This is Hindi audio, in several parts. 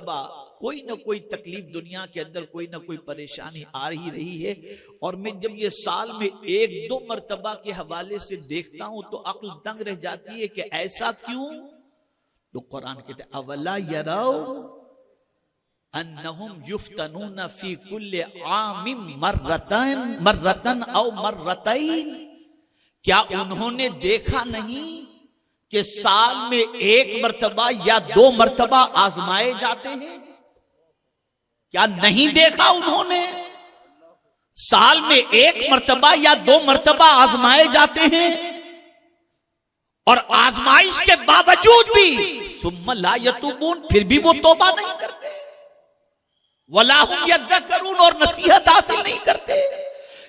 मर्तबा कोई ना कोई तकलीफ दुनिया के अंदर, कोई ना कोई परेशानी आ ही रही है। और मैं जब ये साल में 1-2 मर्तबा के हवाले से देखता हूं तो अक्ल दंग रह जाती है कि ऐसा क्यों। तो कुरान कहते अवला यराउ अन्नहुम युफ्तनून फी कुल्ले आमिम मर्रतन औ मर्रतैन, क्या उन्होंने देखा नहीं कि साल में 1 मर्तबा या 2 मर्तबा आजमाए जाते हैं? क्या नहीं देखा उन्होंने? साल में 1 मर्तबा या 2 मर्तबा आजमाए जाते हैं, और आजमाइश के बावजूद भी सुम्मा ला यतूबून, फिर भी वो तौबा नहीं करते, वला हुम यज़्ज़करून, और नसीहत हासिल नहीं करते।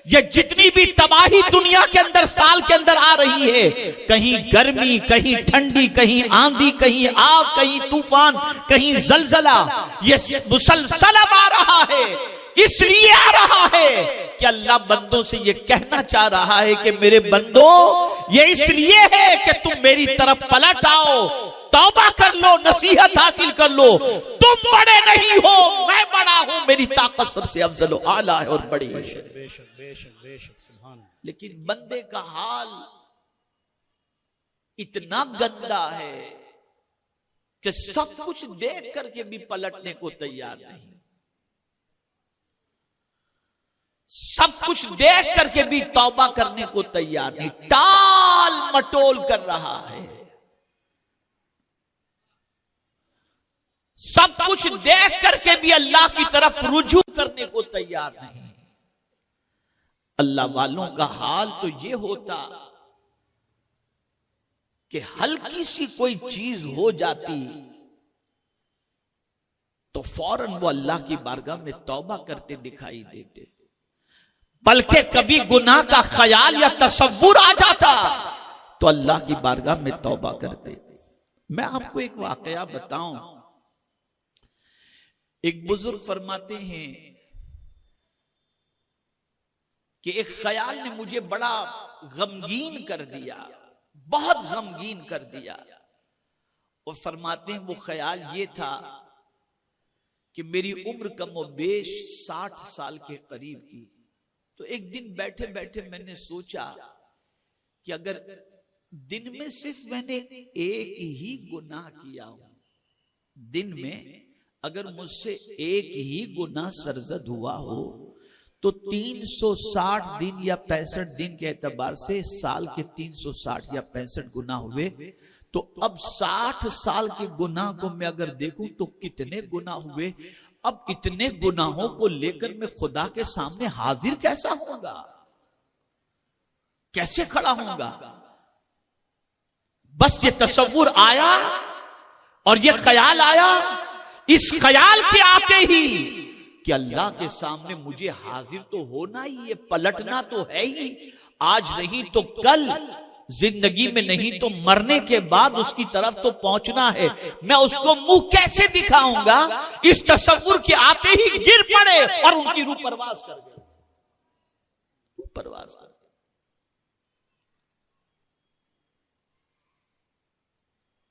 ये जितनी भी तबाही दुनिया के अंदर साल के अंदर आ रही है, कहीं गर्मी, कहीं ठंडी, कहीं आंधी, कहीं आग, कहीं तूफान, कहीं जलजला, ये मुसलसल आ रहा है। इसलिए आ रहा है कि अल्लाह बंदों से ये कहना चाह रहा है कि मेरे बंदो, ये इसलिए है कि तुम मेरी तरफ पलट आओ, तौबा कर लो, नसीहत हासिल कर लो। तुम बड़े नहीं हो, मैं बड़ा हूं, मेरी ताकत सबसे अफजल व आला है और बड़ी है। लेकिन बंदे का हाल इतना गंदा है कि सब कुछ देख करके भी पलटने को तैयार नहीं, सब कुछ देख करके भी तौबा करने को तैयार नहीं, टाल मटोल कर रहा है। सब कुछ देख करके भी अल्लाह की तरफ रुजू करने को तैयार नहीं। अल्लाह वालों का हाल तो ये होता कि हल्की सी कोई चीज हो जाती तो फौरन वो अल्लाह की बारगाह में तौबा करते दिखाई देते, बल्कि कभी गुनाह का ख्याल या तसव्वुर आ जाता तो अल्लाह की बारगाह में तौबा करते। मैं आपको एक वाकया बताऊं। एक बुजुर्ग फरमाते हैं कि एक ख्याल ने मुझे बड़ा गमगीन कर दिया, बहुत गमगीन कर दिया। और फरमाते हैं वो ख्याल ये था कि मेरी उम्र कमोबेश 60 साल के करीब की। तो एक दिन बैठे बैठे मैंने सोचा कि अगर दिन में सिर्फ मैंने एक ही गुनाह किया हो, दिन में अगर मुझसे एक ही गुनाह सरजद हुआ हो तो 360 दिन या 65 दिन के एतबार से साल के 360 या 65 गुनाह हुए। तो अब 60 साल के गुनाह को मैं अगर देखूं तो कितने गुनाह हुए। अब इतने गुनाहों को लेकर मैं खुदा के सामने हाजिर कैसा होगा, कैसे खड़ा होऊंगा। बस ये तसव्वुर आया और ये ख्याल आया। इस ख्याल के आते ही कि अल्लाह के सामने मुझे हाजिर तो होना ही है, पलटना तो है ही, आज नहीं तो कल, जिंदगी में नहीं तो मरने के बाद उसकी तरफ तो पहुंचना है। मैं उसको मुंह कैसे दिखाऊंगा। इस तसव्वुर के आते ही गिर पड़े और उनकी रूह परवाज कर गए, परवाज कर गए।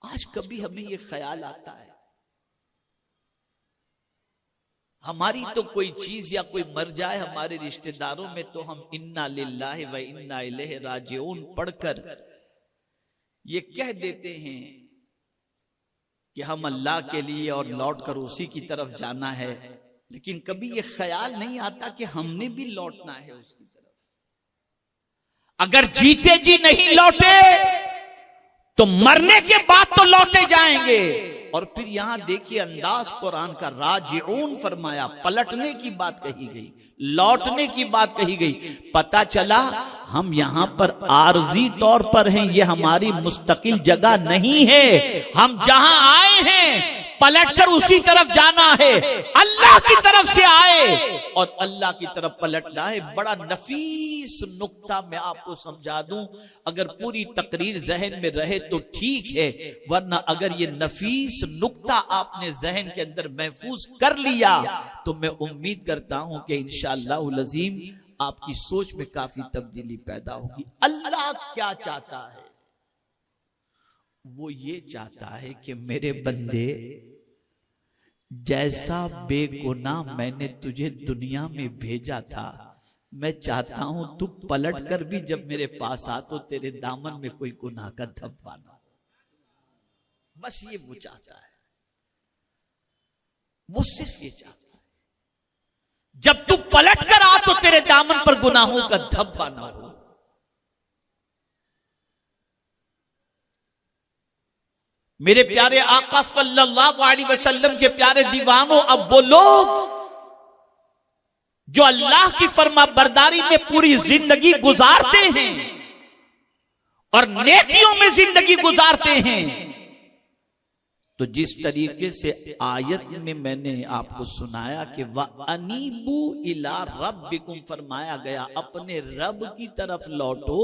आज कभी हमें यह ख्याल आता है हमारी तो कोई चीज या कोई मर जाए हमारे रिश्तेदारों में तो हम इन्ना लिल्लाहि व इन्ना इलैहि राजिऊन पढ़कर ये कह देते हैं कि हम अल्लाह के लिए और लौट कर उसी की तरफ जाना है। लेकिन कभी ये ख्याल नहीं आता कि हमने भी लौटना है उसकी तरफ। अगर जीते जी नहीं लौटे तो मरने के बाद तो लौटे जाएंगे। और फिर यहां देखिए अंदाज कुरान का, राजिऊन फरमाया, पलटने की बात कही गई, लौटने की बात कही गई। पता चला हम यहां पर आरजी तौर पर हैं, ये हमारी मुस्तकिल जगह नहीं है। हम जहां आए हैं पलटकर उसी तरफ जाना है, अल्लाह की तरफ से आए और अल्लाह की तरफ पलटना है। बड़ा नफीस नुक्ता मैं आपको समझा दूं, अगर पूरी तकरीर जहन में रहे तो ठीक है, वरना अगर ये नफीस नुक्ता आपने जहन के अंदर महफूज कर लिया तो मैं उम्मीद करता हूं कि इंशाअल्लाह अज़ीम आपकी सोच में काफी तब्दीली पैदा होगी। अल्लाह क्या चाहता है? वो ये चाहता है कि मेरे बंदे जैसा बेगुनाह मैंने तुझे दुनिया में भेजा था, मैं चाहता हूं तू पलट कर भी जब मेरे पास आ तो तेरे दामन में कोई गुनाह का धब्बा ना हो। बस ये वो चाहता है, वो सिर्फ ये चाहता है, जब तू पलट कर आ तो तेरे दामन पर गुनाहों का धब्बा ना हो। मेरे प्यारे आका सल्लल्लाहु अलैहि वसल्लम के प्यारे दीवानों, अब वो लोग जो अल्लाह की फरमाबरदारी में पूरी जिंदगी गुजारते हैं और नेकियों में जिंदगी गुजारते हैं, तो जिस तरीके से आयत में मैंने आपको सुनाया कि व अनीबू इला रब्बिकुम फरमाया गया, अपने रब की तरफ लौटो।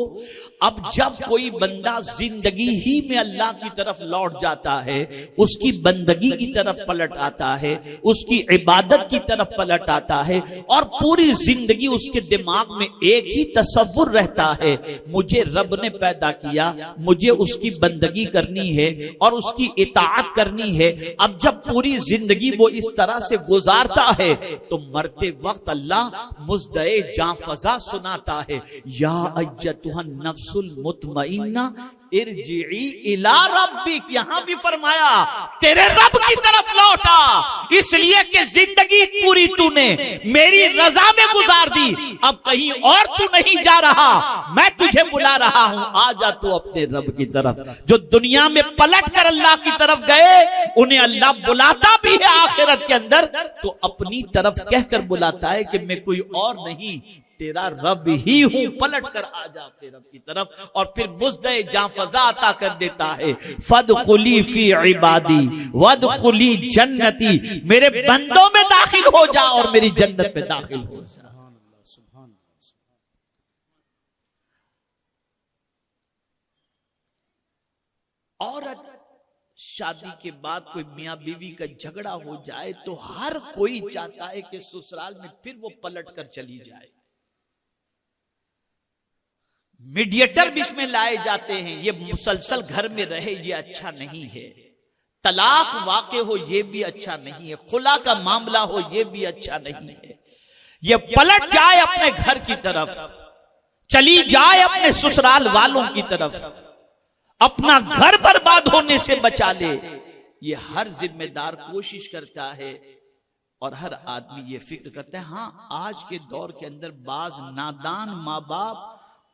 अब जब कोई बंदा जिंदगी ही में अल्लाह की तरफ लौट जाता है, उसकी बंदगी की तरफ पलट आता है, उसकी इबादत की तरफ पलट आता है और पूरी जिंदगी उसके दिमाग में एक ही तसव्वुर रहता है, मुझे रब ने पैदा किया, मुझे उसकी बंदगी करनी है और उसकी इताअत करनी है। अब जब पूरी जिंदगी वो इस तरह से गुजारता है तो मरते वक्त अल्लाह मुज़दए जां फज़ा सुनाता है, या अय्यतुहन नफ्सुल मुतमइन्ना इरजिई इला रब्बिक। यहां भी फरमाया तेरे रब की तरफ लौटा, इसलिए कि जिंदगी पूरी तूने मेरी रजा में गुजार दी, अब कहीं और तू नहीं जा रहा, मैं तुझे बुला रहा हूं, आ जा तू अपने रब की तरफ। जो दुनिया में पलट कर अल्लाह की तरफ गए उन्हें अल्लाह बुलाता भी है आखिरत के अंदर, तो अपनी तरफ कहकर बुलाता है कि मैं कोई और नहीं, तेरा रब ही हूं, पलट कर आ जा अपने रब की तरफ। और फिर मुज़दए जां फज़ा अता कर देता है, फदखुली फी इबादी वदखुली जन्नती, मेरे बंदों में दाखिल हो जा और मेरी जन्नत में दाखिल हो जा। औरत शादी के बाद कोई मियां बीवी का झगड़ा हो जाए तो हर कोई चाहता है कि ससुराल में फिर वो पलट कर चली जाए। मीडिएटर बीच में लाए जाते हैं, ये मुसलसल घर में रहे ये अच्छा नहीं है, तलाक वाक़े हो ये भी अच्छा नहीं है, खुला का मामला हो ये भी अच्छा नहीं है, ये पलट जाए अपने घर की तरफ, चली जाए अपने ससुराल वालों की तरफ, अपना घर बर्बाद होने से बचा ले। ये हर जिम्मेदार कोशिश करता है और हर आदमी ये फिक्र करता है। हाँ, आज के दौर के अंदर बाज नादान माँ बाप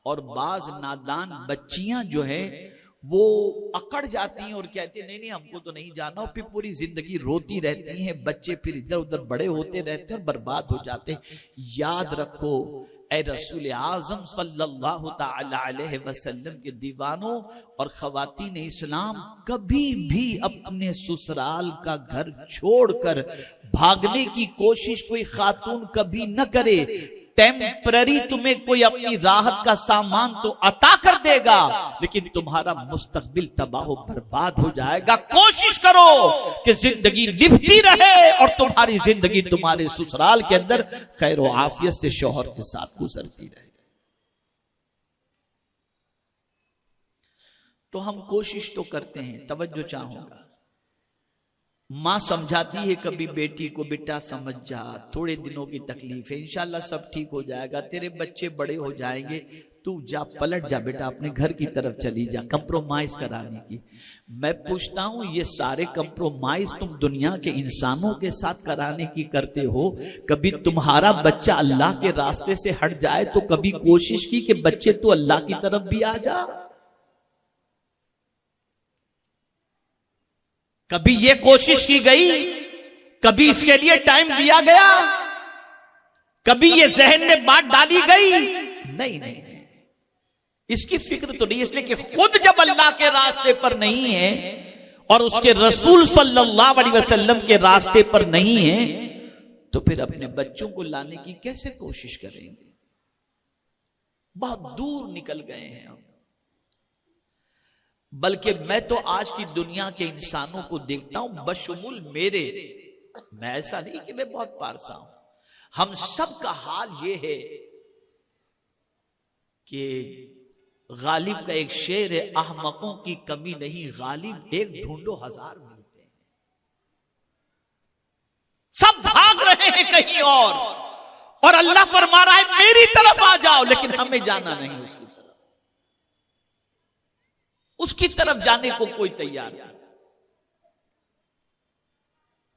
और बाज नादान बच्चियां जो है वो अकड़ जाती हैं और कहती हैं नहीं नहीं हमको तो नहीं जाना, और फिर पूरी जिंदगी रोती रहती हैं, बच्चे फिर इधर उधर बड़े होते रहते हैं और बर्बाद हो जाते हैं। याद रखो ऐ रसूल आज़म सल्लल्लाहु ताला अलैहि वसल्लम के दीवानों और खवातीन इस्लाम, कभी भी अपने ससुराल का घर छोड़कर भागने की कोशिश कोई खातून कभी न करे। टेम्पररी तुम्हें कोई अपनी राहत का सामान तो अता कर देगा, लेकिन तुम्हारा मुस्तकबिल तबाह बर्बाद हो जाएगा। कोशिश करो कि जिंदगी लिपटी रहे और तुम्हारी जिंदगी तुम्हारे ससुराल के अंदर खैर व आफियत से शौहर के साथ गुजरती रहे। तो हम कोशिश तो करते हैं, तवज्जो चाहूंगा। माँ समझाती है कभी बेटी को, बेटा समझ जा, थोड़े दिनों की तकलीफ है, इंशाल्लाह सब ठीक हो जाएगा, तेरे बच्चे बड़े हो जाएंगे, तू जा पलट जा बेटा, अपने घर की तरफ चली जा, कंप्रोमाइज कराने की। मैं पूछता हूं ये सारे कंप्रोमाइज तुम दुनिया के इंसानों के साथ कराने की करते हो, कभी तुम्हारा बच्चा अल्लाह के रास्ते से हट जाए तो कभी कोशिश की कि बच्चे तू अल्लाह की तरफ भी आ जा? कभी ये कोशिश की गई? कभी इसके लिए टाइम दिया गया? कभी ये जहन में बात डाली गई? नहीं नहीं, इसकी फिक्र तो नहीं, इसलिए कि खुद जब अल्लाह के रास्ते पर नहीं है और उसके रसूल सल्लल्लाहु अलैहि वसल्लम के रास्ते पर नहीं है तो फिर अपने बच्चों को लाने की कैसे कोशिश करेंगे? बहुत दूर निकल गए हैं हम। बल्कि मैं तो आज की दुनिया के इंसानों को देखता हूं, बशमुल मेरे, मैं ऐसा नहीं कि मैं बहुत पारसा हूं, हम सब का हाल ये है कि गालिब का एक शेर है, अहमकों की कमी नहीं, गालिब एक ढूंढो हजार मिलते हैं। सब भाग रहे हैं कहीं और अल्लाह फरमा रहा है मेरी तरफ आ जाओ, लेकिन हमें जाना नहीं उसकी तरफ जाने को कोई तैयार नहीं।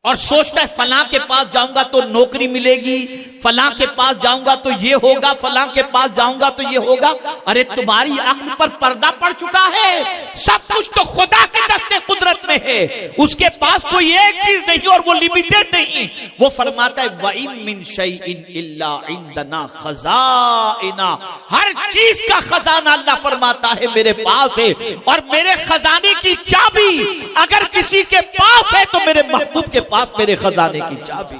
और सोचता है फलां के पास जाऊंगा तो नौकरी मिलेगी, फलां के पास जाऊंगा तो ये होगा, फलां के पास जाऊंगा तो ये होगा। अरे तुम्हारी अक्ल पर पर्दा पड़ चुका है, सब कुछ तो खुदा के दस्ते कुदरत में है, उसके पास कोई एक चीज नहीं और वो लिमिटेड नहीं। वो फरमाता है वइन मिन शैइन इल्ला इंदना खजाइना, हर चीज का खजाना अल्लाह फरमाता है मेरे पास है, और मेरे खजाने की चाबी अगर किसी के पास है तो मेरे महबूब के पास मेरे खजाने की चाबी।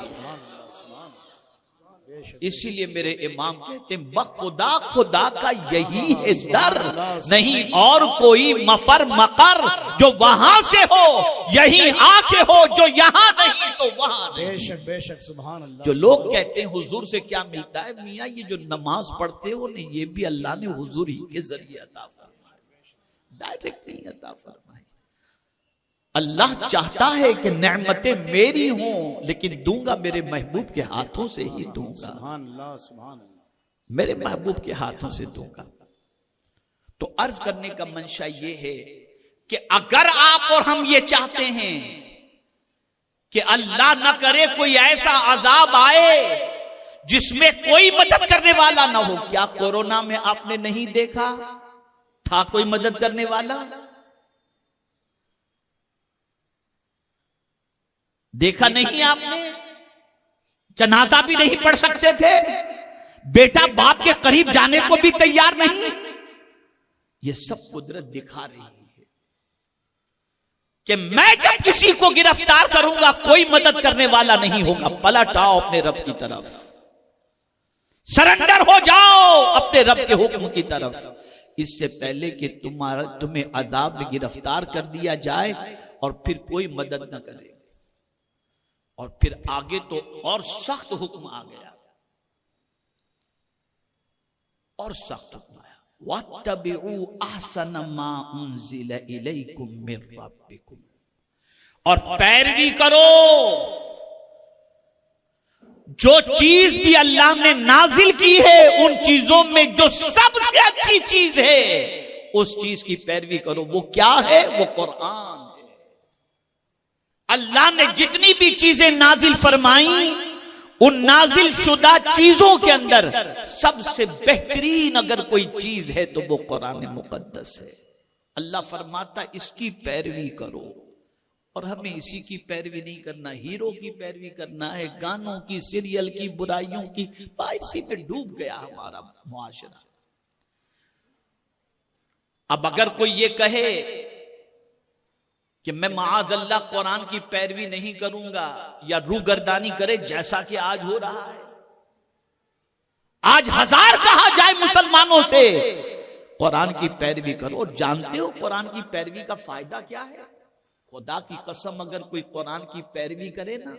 इसीलिए मेरे इमाम कहते हैं बखुदा खुदा का यही है दर, नहीं और कोई मफर मकर जो वहां से हो यही आके हो, जो यहां नहीं तो वहां नहीं। बेशक बेशक सुभान अल्लाह। जो लोग कहते हैं हुजूर से क्या मिलता है, मियाँ ये जो नमाज पढ़ते हो नहीं, ये भी अल्लाह ने हुजूर ही के जरिए अता फरमाया, डायरेक्ट नहीं अता फरमाया। अल्लाह चाहता है कि नेमतें मेरी हों, लेकिन दूंगा मेरे महबूब के हाथों से ही दूंगा, सुभान अल्लाह सुभान अल्लाह, मेरे महबूब के हाथों से दूंगा। तो अर्ज करने का मंशा ये है कि अगर आप और हम ये चाहते हैं कि अल्लाह न करे कोई ऐसा अजाब आए जिसमें कोई मदद करने वाला ना हो। क्या कोरोना में आपने नहीं देखा था कोई मदद करने वाला? देखा नहीं आपने? जनाजा भी नहीं पढ़ सकते थे, बेटा बाप के करीब जाने को भी तैयार नहीं। ये सब कुदरत दिखा रही है कि मैं जब किसी को गिरफ्तार करूंगा कोई मदद करने वाला नहीं होगा। पलट आओ अपने रब की तरफ, सरेंडर हो जाओ अपने रब के हुक्म की तरफ, इससे पहले कि तुम्हें अजाब में गिरफ्तार कर दिया जाए और फिर कोई मदद न करे। और फिर आगे तो और सख्त हुक्म आ गया, और सख्त हुक्म आया, वत्तबिउ अहसन मा उन्ज़िला इलैकुम मिर रब्बिकुम, और पैरवी करो जो चीज भी अल्लाह ने नाजिल की है उन चीजों में जो सबसे अच्छी चीज है उस चीज की पैरवी करो। वो क्या है? वो कुरान। अल्लाह ने जितनी भी चीजें नाजिल फरमाई उन नाजिल शुदा चीजों के अंदर सबसे बेहतरीन अगर कोई चीज है तो वो कुरान मुकद्दस है। अल्लाह फरमाता इसकी पैरवी करो, और हमें इसी की पैरवी नहीं करना, हीरो की पैरवी करना है, गानों की, सीरियल की, बुराइयों की। इसी में डूब गया हमारा मुआशरा। अब अगर कोई ये कहे कि मैं माअज़ल्लाह कुरान की पैरवी नहीं करूंगा या रूगर्दानी करे, जैसा कि आज हो रहा है, आज हजार कहा जाए मुसलमानों से कुरान की पैरवी करो। और जानते हो कुरान की पैरवी का फायदा क्या है? खुदा की कसम अगर कोई कुरान की पैरवी करे ना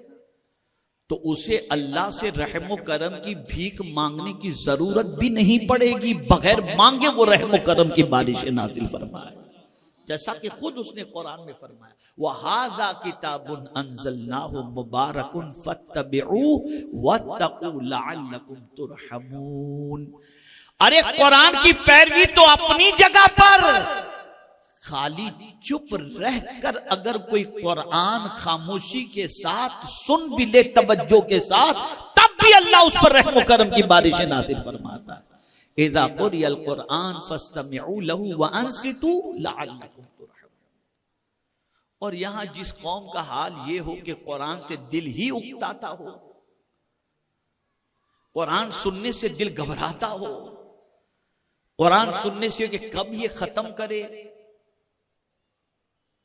तो उसे अल्लाह से रहमो करम की भीख मांगने की जरूरत भी नहीं पड़ेगी, बगैर मांगे वो रहमो करम की बारिश नाजिल फरमाए, जैसा कि खुद उसने कुरान में फरमाया, वहाज़ा किताबुन अंज़लनाहु मुबारकुन फत्तबिऊहु वत्तकू लअल्लकुम तुरहमून। अरे कुरान की पैरवी तो अपनी जगह पर, खाली चुप रहकर अगर कोई कुरान खामोशी के साथ सुन भी ले तवज्जो के साथ, तब भी अल्लाह उस पर रहमो करम की बारिश नाज़िल फरमाता है। इज़ा क़ुरिअल क़ुरआन फ़स्तमिऊ लहू व अंसितू लअल्लकुम तुरहमून। और यहां जिस कौम का हाल ये हो कि कुरान से दिल ही उकताता हो, कुरान सुनने से दिल घबराता हो, कुरान सुनने से कि कब ये खत्म करे,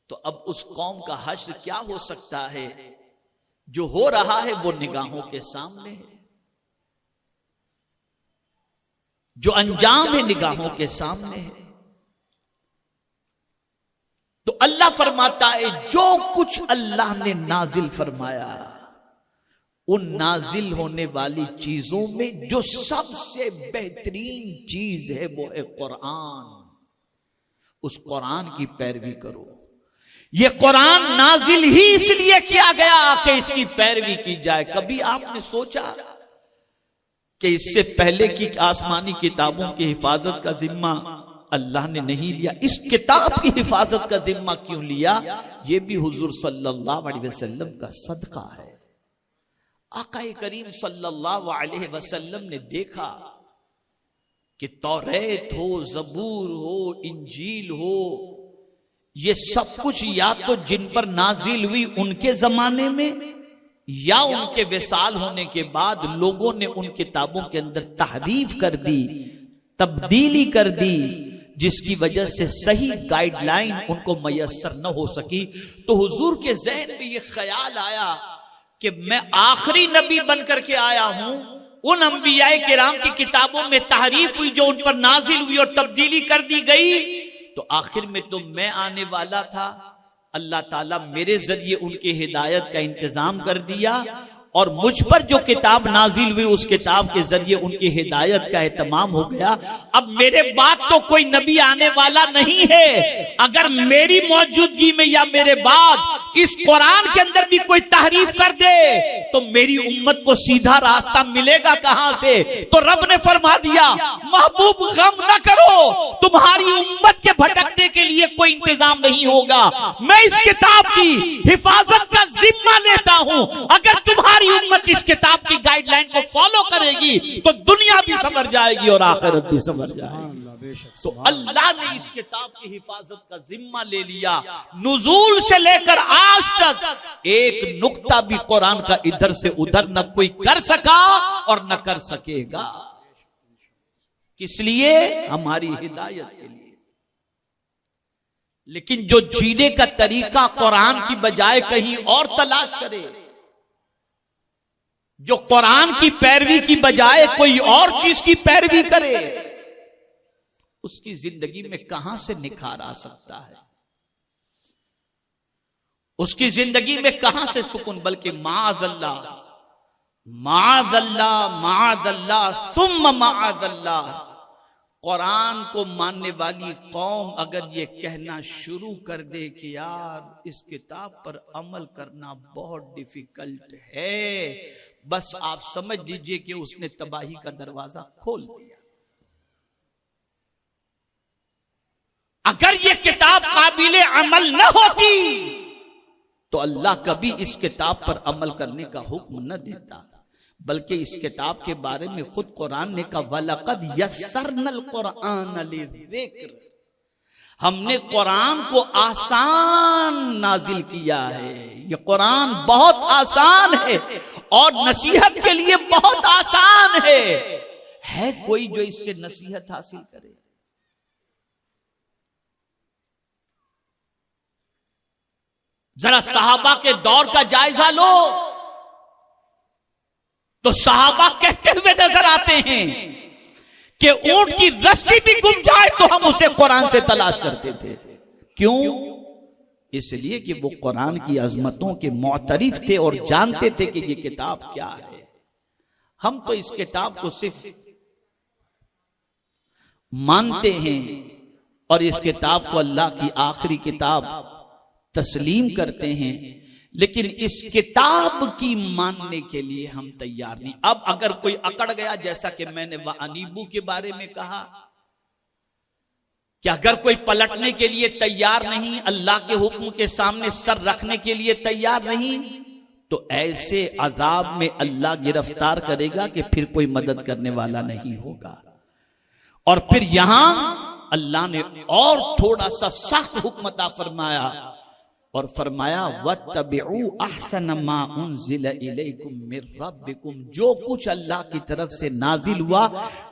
तो अब उस कौम का हश्र क्या हो सकता है? जो हो रहा है वो निगाहों के सामने है, जो अंजाम है निगाहों के सामने है। तो अल्लाह फरमाता है जो कुछ अल्लाह ने नाजिल फरमाया उन नाजिल होने वाली चीजों में जो सबसे बेहतरीन चीज है वो है कुरान। उस कुरान की पैरवी करो। ये कुरान नाजिल ही इसलिए किया गया कि इसकी पैरवी की जाए। कभी आपने सोचा कि इससे पहले की आसमानी किताबों की हिफाजत का जिम्मा अल्लाह ने नहीं लिया? इस किताब की हिफाजत का जिम्मा क्यों लिया? ये भी हुजूर सल्लल्लाहु अलैहि वसल्लम का सदका है। आकाए करीम सल्लल्लाहु अलैहि वसल्लम ने देखा कि तौरेत हो, जबूर हो, इंजील हो, ये सब कुछ या तो जिन पर नाजिल हुई उनके जमाने में या उनके विसाल होने के बाद लोगों ने उन किताबों के अंदर तहरीफ कर दी, तब्दीली कर दी, जिसकी वजह से सही गाइडलाइन उनको मयसर न हो सकी। तो हुजूर के जहन में ये ख्याल आया कि मैं आखिरी नबी बनकर के आया हूं, उन अंबियाए किराम की किताबों में तहरीफ हुई जो उन पर नाजिल हुई और तब्दीली कर दी गई, तो आखिर में तो मैं आने वाला था। अल्लाह ताला मेरे जरिए उनकी हिदायत का इंतजाम कर दिया और मुझ पर जो किताब नाजिल हुई उस किताब के जरिए उनकी हिदायत का एहतमाम हो गया। अब मेरे बाद तो कोई नबी आने वाला नहीं है। अगर मेरी मौजूदगी में या मेरे बाद इस कुरान के अंदर भी कोई तहरीफ कर दे तो मेरी उम्मत को सीधा रास्ता मिलेगा कहां से? तो रब ने फरमा दिया, महबूब गम न करो, तुम्हारी उम्मत के भटकने के लिए कोई इंतजाम नहीं होगा। मैं इस किताब की हिफाजत का जिम्मा लेता हूं। अगर तुम्हारी उम्मत इस किताब की गाइडलाइन को फॉलो करेगी तो दुनिया भी संवर जाएगी और आखिरत भी संवर जाएगी। तो अल्लाह ने इस किताब की हिफाजत का जिम्मा ले लिया। नुज़ूल से लेकर आज तक एक नुक्ता भी कुरान का इधर से उधर न कोई कर सका और न कर सकेगा। किस लिए? हमारी हिदायत के लिए। लेकिन जो जीने का तरीका कुरान की बजाय कहीं और तलाश करे, जो कुरान की पैरवी की बजाय कोई और चीज की पैरवी करे, उसकी जिंदगी में कहां से निखार आ सकता है? उसकी जिंदगी में कहां से सुकून? बल्कि माअज़ल्लाह, माअज़ल्लाह, माअज़ल्लाह, सुम्मा माअज़ल्लाह, कुरान को मानने वाली कौम अगर ये कहना शुरू कर दे कि यार इस किताब पर अमल करना बहुत डिफिकल्ट है, बस आप समझ लीजिए कि उसने तबाही का दरवाजा खोल दिया। अगर ये किताब काबिले अमल न होती तो अल्लाह कभी इस किताब पर अमल करने का हुक्म न देता। बल्कि इस किताब के बारे में खुद कुरान ने कहा, वलक़द यस्सरनल कुरआन लिज़िक्र, हमने कुरान को आसान नाजिल किया है। ये कुरान बहुत आसान है और नसीहत के लिए बहुत आसान है कोई जो इससे नसीहत हासिल करे? जरा सहाबा के दौर का जायजा लो तो सहाबा कहते हुए नजर आते हैं कि ऊंट की रस्सी भी गुम जाए तो हम उसे कुरान से तलाश करते थे। क्यों? इसलिए कि वो कुरान की अजमतों के मुअतरिफ थे और जानते थे कि ये किताब क्या है। हम तो इस किताब को सिर्फ मानते हैं और इस किताब को अल्लाह की आखिरी किताब तस्लीम करते हैं, लेकिन इस किताब की मानने के लिए हम तैयार नहीं। अब अगर कोई अकड़ गया, जैसा कि मैंने वअनीबू के बारे में कहा कि अगर कोई पलटने के लिए तैयार नहीं, अल्लाह के हुक्म के सामने सर रखने के लिए तैयार नहीं, तो ऐसे अजाब में अल्लाह गिरफ्तार करेगा कि फिर कोई मदद करने वाला नहीं होगा। और फिर यहां अल्लाह ने और थोड़ा सा सख्त हुक्म अता फरमाया और फरमाया, वत्तबिउ अहसन मा उनज़िला इलैकुम मिर रब्बिकुम, जो कुछ अल्लाह की तरफ से नाजिल हुआ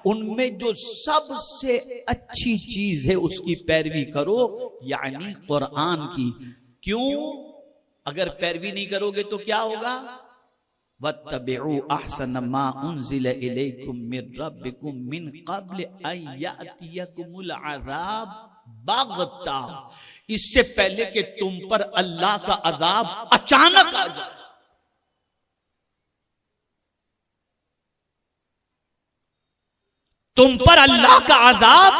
उनमें जो सबसे अच्छी चीज है उसकी पैरवी करो, यानी कुरान की। क्यों? अगर पैरवी नहीं करोगे तो क्या होगा? वत्तबिउ अहसन मा उनज़िला इलैकुम मिर रब्बिकुम मिन क़ब्ल अन यातियकुमुल अज़ाब बग़ता, इससे पहले कि तुम पर अल्लाह का अजाब अचानक आ जाए। तुम पर अल्लाह का अजाब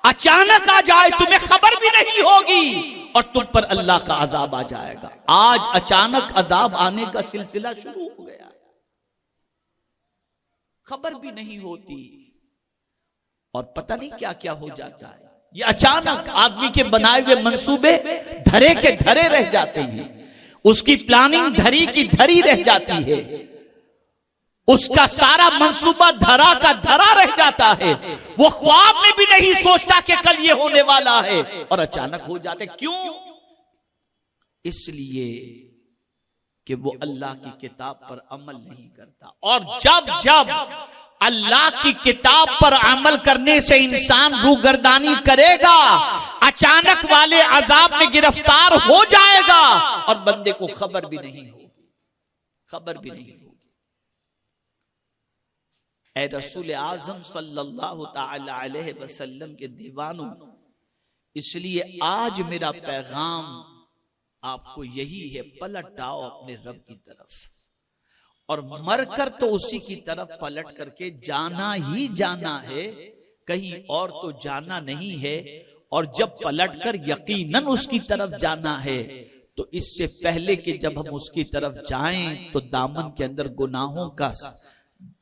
अचानक आ जाए, तुम्हें खबर भी नहीं होगी और तुम पर अल्लाह का अजाब आ जाएगा। आज अचानक अजाब आने का सिलसिला शुरू हो गया, खबर भी नहीं होती और पता नहीं क्या क्या हो जाता है। ये अचानक आदमी के बनाए हुए मंसूबे धरे के धरे रह जाते हैं, उसकी प्लानिंग धरी की धरी रह जाती है, उसका सारा मंसूबा धरा का धरा रह जाता है। वो ख्वाब में भी नहीं सोचता कि कल ये होने वाला है और अचानक हो जाते। क्यों? इसलिए कि वो अल्लाह की किताब पर अमल नहीं करता। और जब जब अल्लाह की किताब पर अमल करने से इंसान रूगर्दानी करेगा, अचानक वाले अजाब में गिरफ्तार हो जाएगा और बंदे को खबर भी नहीं होगी, खबर भी नहीं होगी। ए रसूल आजम सल्लल्लाहु ताला अलैहि वसल्लम के दीवानों, इसलिए आज मेरा पैगाम आपको यही है, पलट आओ अपने रब की तरफ और मरकर तो उसी की तरफ पलट करके जाना ही जाना है, कहीं और तो जाना नहीं है। और जब पलटकर यकीनन उसकी तरफ जाना है तो इससे पहले कि जब हम उसकी तरफ जाएं तो दामन के अंदर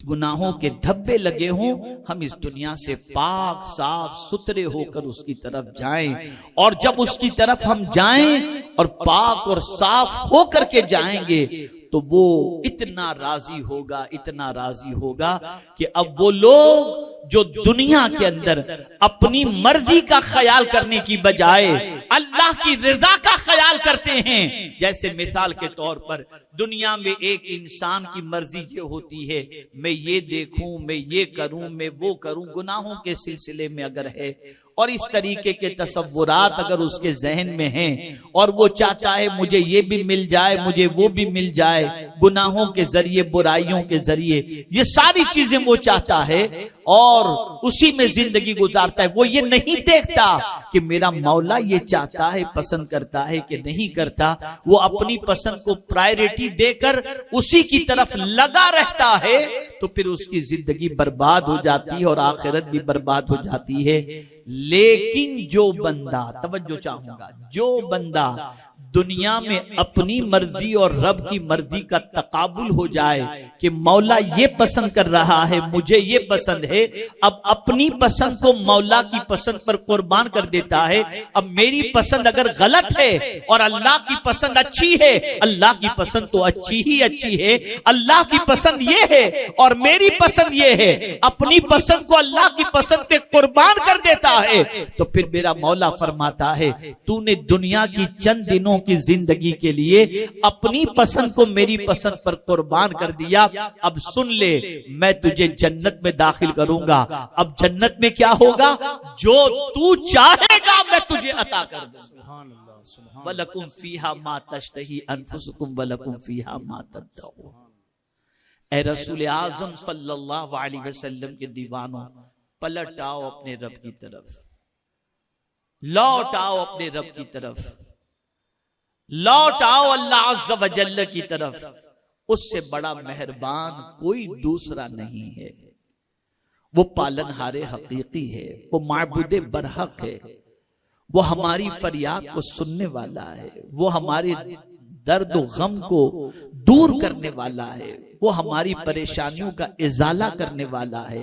गुनाहों के धब्बे लगे हों, हम इस दुनिया से पाक साफ सुथरे होकर उसकी तरफ जाएं। और जब उसकी तरफ हम जाएं और पाक और साफ होकर के जाएंगे तो वो इतना राजी होगा, इतना राजी होगा कि अब वो लोग जो दुनिया के अंदर अपनी मर्जी का ख्याल करने की बजाय अल्लाह की रिजा का ख्याल करते हैं। जैसे मिसाल के तौर पर दुनिया में एक इंसान की मर्जी ये होती है, मैं ये देखूं, मैं ये करूं, मैं वो करूं, गुनाहों के सिलसिले में अगर है और इस तरीके के तसव्वुरात अगर उसके जहन में हैं और वो चाहता है मुझे ये भी मिल जाए, मुझे वो भी मिल जाए, गुनाहों के जरिए, बुराइयों के जरिए, ये सारी चीजें वो चाहता है और उसी में जिंदगी गुजारता है। वो ये नहीं देखता कि मेरा मौला ये चाहता है, पसंद करता है कि नहीं करता। वो अपनी पसंद को प्रायोरिटी देकर उसी की तरफ लगा रहता है, तो फिर उसकी जिंदगी बर्बाद हो जाती है और आखिरत भी बर्बाद हो जाती है। लेकिन जो बंदा, तवज्जो चाहूंगा, जो बंदा दुनिया में अपनी मर्जी और रब की मर्जी का तकाबुल हो जाए कि मौला ये पसंद कर रहा है, मुझे ये पसंद है, अब अपनी पसंद को मौला की पसंद पर कुर्बान कर देता है। अब मेरी पसंद अगर गलत है और अल्लाह की पसंद अच्छी है, अल्लाह की पसंद तो अच्छी ही अच्छी है, अल्लाह की पसंद ये है और मेरी पसंद ये है, अपनी पसंद को अल्लाह की पसंद पे कुर्बान कर देता है, तो फिर मेरा मौला फरमाता है तूने दुनिया की चंद दिनों की जिंदगी के लिए अपनी पसंद को मेरी पसंद पर कुर्बान कर दिया। अब सुन ले, मैं तुझे जन्नत में दाखिल करूंगा। अब जन्नत में क्या होगा? जो तू चाहेगा मैं तुझे अता कर दूंगा। वलकुम फीहा मा तश्तही अनफुसुकुम वलकुम फीहा मा तदऊन। ए रसूल आजम सल्लल्लाहु अलैहि वसल्लम के दीवानों, पलट आओ अपने रब की तरफ, लौट आओ अपने रब की तरफ, लौट आओ अल्लाह अज़्ज़ व जल्ल की तरफ। उससे बड़ा मेहरबान कोई दूसरा नहीं है। वो पालनहारे हकीकी है, वो माबूदे बरहक है, वो हमारी फरियाद को सुनने वाला है, वो हमारे दर्द व गम को दूर करने वाला है, वो हमारी परेशानियों का इजाला करने वाला है।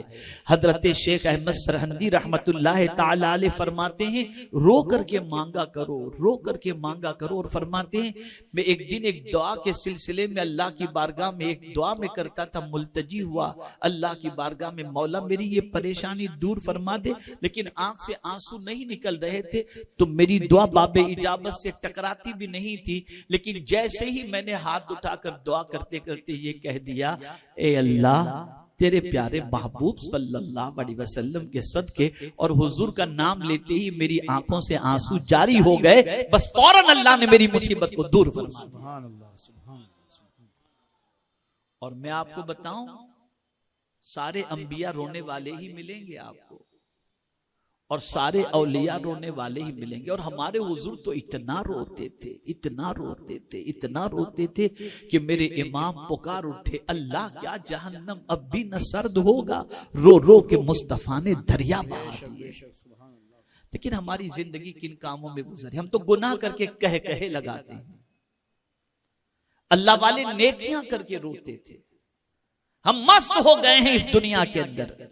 हजरत शेख अहमद सरहंदी रहमतुल्लाह ताला अलैह फरमाते हैं, रो करके मांगा करो, रो करके मांगा करो। और फरमाते हैं मैं एक दिन एक दुआ के सिलसिले में अल्लाह की बारगाह में एक दुआ में करता था, मुल्तजी हुआ अल्लाह की बारगाह में, मौला मेरी ये परेशानी दूर फरमा दे, लेकिन आंख से आंसू नहीं निकल रहे थे, तो मेरी दुआ बाबे इजाबत से टकराती भी नहीं थी। लेकिन जैसे ही मैंने हाथ उठाकर दुआ करते करते ये कह दिया, ए अल्लाह तेरे प्यारे महबूब सल्लल्लाहु अलैहि वसल्लम के सदके और हुजूर का नाम लेते ही मेरी आंखों से आंसू जारी हो गए, बस फौरन अल्लाह ने मेरी मुसीबत को दूर फरमा दिया। और मैं आपको बताऊं, सारे अंबिया रोने वाले ही मिलेंगे आपको और सारे औलिया रोने वाले ही मिलेंगे। और हमारे हुजूर तो इतना रोते थे, इतना रोते थे, इतना रोते थे कि मेरे इमाम पुकार उठे, अल्लाह क्या जहन्नम अब भी न सर्द होगा। रो रो के मुस्तफा ने दरिया बहा दिए। लेकिन हमारी जिंदगी किन कामों में गुजरी, हम तो गुनाह करके कह कहे लगाते हैं। अल्लाह वाले नेकियां करके रोते थे। हम मस्त हो गए हैं इस दुनिया के अंदर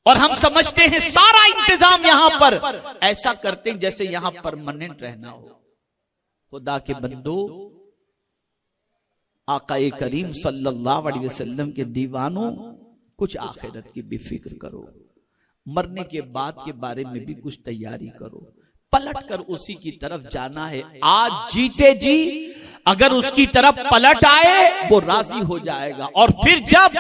और हम समझते हैं सारा इंतजाम यहां पर ऐसा करते हैं जैसे यहां परमानेंट रहना हो। खुदा के बंदो, आकाए करीम सल्लल्लाहु अलैहि वसल्लम के दीवानों, कुछ आखिरत की भी फिक्र करो, मरने के बाद के बारे में भी कुछ तैयारी करो। पलट कर उसी की तरफ जाना है। आज जीते जी अगर उसकी तरफ पलट आए वो राजी हो जाएगा, और फिर जब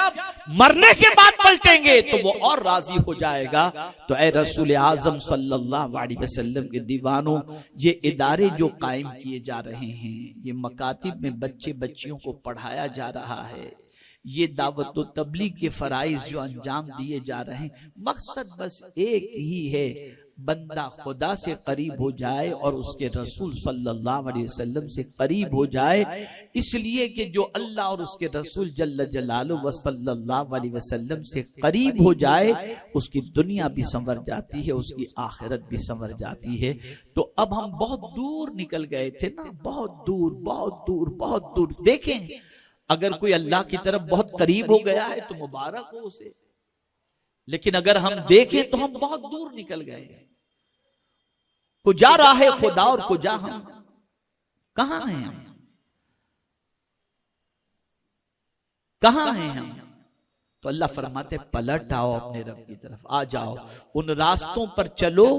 मरने के बाद पलटेंगे तो वो और राजी हो जाएगा। तो ऐ रसूल आजम सल्लल्लाहु अलैहि वसल्लम के दीवानों, ये इदारे जो कायम किए जा रहे हैं, ये मकातिब में बच्चे बच्चियों को पढ़ाया जा रहा है, ये दावत व तबलीग के फराइज जो अंजाम दिए जा रहे हैं, मकसद बस एक ही है, बंदा खुदा से करीब हो जाए और उसके रसूल सल्लल्लाहु अलैहि वसल्लम से करीब हो जाए। इसलिए कि जो अल्लाह और उसके रसूल जल्ल जलालुहु व सल्लल्लाहु अलैहि वसल्लम से करीब हो जाए, उसकी दुनिया भी संवर जाती है, उसकी आखिरत भी संवर जाती है। तो अब हम बहुत दूर निकल गए थे ना, बहुत दूर बहुत दूर बहुत दूर। देखें, अगर कोई अल्लाह की तरफ बहुत करीब हो गया है तो मुबारक हो उसे, लेकिन अगर हम देखें तो हम बहुत दूर निकल गए। कुजा रहा है खुदा और कुजा हम, कहां हैं हम, कहां हैं हम? तो अल्लाह फरमाते पलट आओ अपने रब की तरफ, आ जाओ, उन रास्तों पर चलो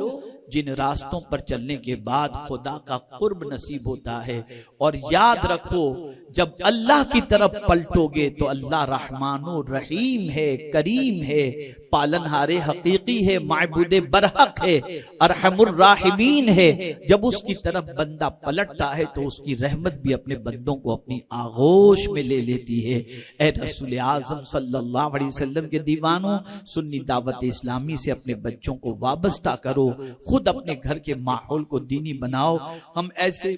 जिन रास्तों पर चलने के बाद खुदा का कुर्ब नसीब होता है। और याद रखो, जब अल्लाह की तरफ पलटोगे तो अल्लाह रहमानो रहीम है, करीम है, पालनहारे हकीकी है, माबूदे बरहक है, अरहमुर राहिमीन है। जब उसकी तरफ बंदा पलटता है तो उसकी रहमत भी अपने बंदों को अपनी आगोश में ले लेती है। ऐ रसूल आज़म सल्लल्लाहु अलैहि वसल्लम के दीवानों, सुन्नी दावत इस्लामी से अपने बच्चों को वाबस्ता करो, खुद अपने घर के माहौल को दीनी बनाओ। हम ऐसे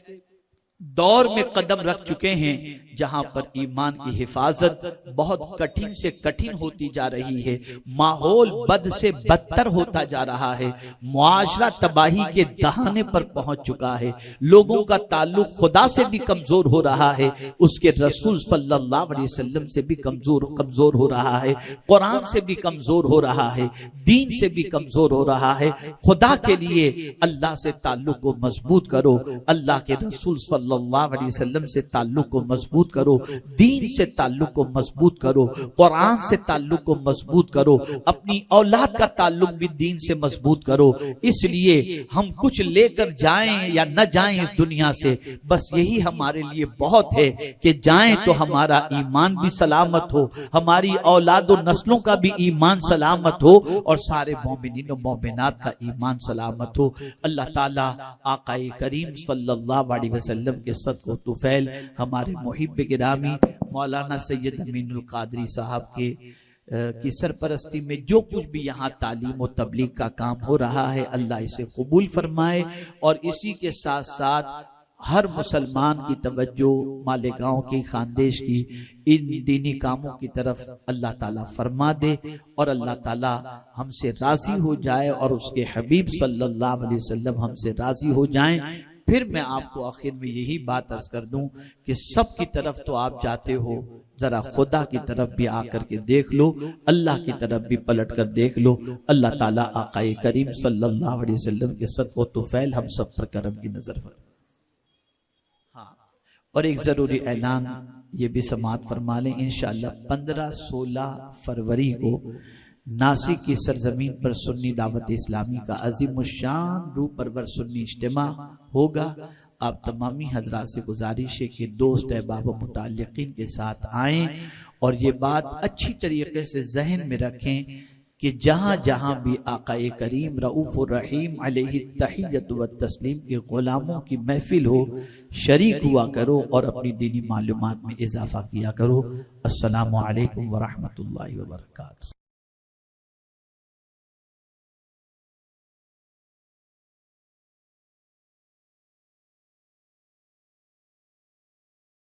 दौर में कदम रख चुके हैं जहां पर ईमान की हिफाजत बहुत कठिन से कठिन होती जा रही है, माहौल बद से बदतर होता जा रहा है, मुआशरा तबाही के दहाने पर पहुंच चुका है, लोगों का ताल्लुक खुदा से भी कमजोर हो रहा है, उसके रसूल सल्लल्लाहु अलैहि वसल्लम से भी कमजोर हो रहा है, कुरान से भी कमजोर हो रहा है, दीन से भी कमजोर हो रहा है। खुदा के लिए अल्लाह से ताल्लुक को मजबूत करो, अल्लाह के रसूल सल्लल्लाहु अलैहि वसल्लम से ताल्लुक को मजबूत करो, दीन से ताल्लुक को मजबूत करो, कुरान से ताल्लुक को मजबूत करो, अपनी औलाद का ताल्लुक भी दीन से मजबूत करो। इसलिए हम कुछ लेकर जाएं या न जाएं इस दुनिया से, बस यही हमारे लिए बहुत है कि जाएं तो हमारा ईमान भी सलामत हो, हमारी औलाद और नस्लों का भी ईमान सलामत हो, और सारे मोमिनीन और मोमिनात का ईमान सलामत हो। अल्लाह ताला आकाए करीम सल्लल्लाहु अलैहि वसल्लम के सदक़ो तुफैल हमारे मुहिब गिरामी मौलाना सैयद अमीनुल कादरी साहब के की सरपरस्ती में जो कुछ भी यहाँ तालीम और तबलीग का काम हो रहा है, अल्लाह इसे कबूल फरमाए। और इसी के साथ साथ हर मुसलमान की तवज्जो मालेगांव की, खानदेश की इन दीनी कामों की तरफ अल्लाह ताला फरमा दे, और अल्लाह ताला हमसे राजी हो जाए और उसके हबीब सल्लल्लाहु अलैहि वसल्लम हमसे राजी हो जाएं। फिर मैं आपको आखिर में यही बात अर्ज कर दूं कि सब की तरफ तो आप जाते हो, जरा खुदा की तरफ भी आकर के देख लो, अल्लाह की तरफ भी पलट कर देख लो। अल्लाह ताला आकाए करीम सल्लल्लाहु अलैहि वसल्लम के सदक़ो तुफैल हम सब पर करम की नजर फरमा। हाँ, और एक जरूरी ऐलान ये भी समाअत फरमा लें, इंशाअल्लाह 15-16 फरवरी को नासिक की सरजमीन पर सुन्नी दावत इस्लामी का अजीमुशान रूह परवर सुन्नी इज्तिमा होगा। आप तमामी हजरात से गुजारिश है कि दोस्त अहबाब मुताल्लिकीन के साथ आएं, और ये बात अच्छी तरीके से जहन में रखें कि जहां जहां भी आकाए करीम रऊफ रहीम अलैहि तहियत व तस्लीम के गुलामों की महफिल हो, शरीक हुआ करो और अपनी दीनी मालूमात में इजाफा किया करो। अस्सलामु अलैकुम व रहमतुल्लाहि व बरकातहू।